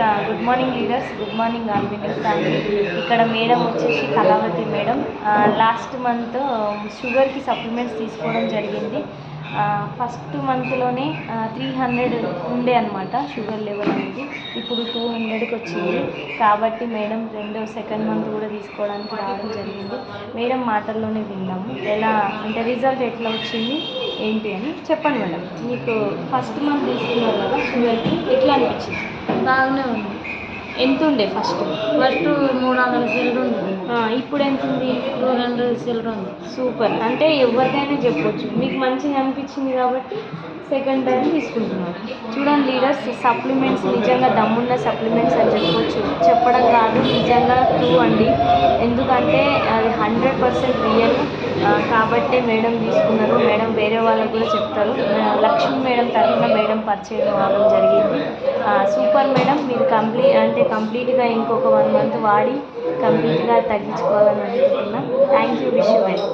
Good morning leaders, good morning all winning family. ఇక్కడ madam వచ్చేసి Kalavathi madam. Last month షుగర్కి supplements తీసుకోవడం జరిగింది. ఫస్ట్ మంత్లోనే 300 ఉండే అనమాట షుగర్ లెవెల్ అనేది. ఇప్పుడు 200కి వచ్చింది. కాబట్టి మేడం సెకండ్ మంత్ కూడా తీసుకోవడానికి రావడం జరిగింది. మేడం మాటల్లోనే విన్నాము ఎలా అంటే రిజల్ట్ ఎట్లా వచ్చింది ఏంటి అని చెప్పండి మేడం. మీకు ఫస్ట్ మంత్ తీసుకున్నారు కదా షుగర్కి, ఎట్లా అనిపించింది? బాగానే ఉంది. ఎంత ఉండే ఫస్ట్ 300 చిల్లర ఉంది. ఇప్పుడు ఎంత ఉంది? 200 చిల్లర ఉంది. సూపర్. అంటే ఎవరికైనా చెప్పొచ్చు, మీకు మంచిగా అనిపించింది కాబట్టి సెకండ్ టైం తీసుకుంటున్నారు. చూడండి లీడర్స్, సప్లిమెంట్స్ నిజంగా దమ్మున్న సప్లిమెంట్స్ అని చెప్పడం కాదు, నిజంగా ట్రూ అండి. ఎందుకంటే అది 100% రియల్. కాబట్టే మేడం తీసుకున్నారు. మేడం వేరే వాళ్ళకు కూడా చెప్తారు. లక్ష్మీ మేడం తరఫున మేడం పరిచయం అవ్వడం జరిగింది. Super madam. మీరు కంప్లీట్గా ఇంకొక 1 మంత్ వాడి కంప్లీట్గా తగ్గించుకోవాలని అనుకుంటున్నాను. Thank you. Wish you well.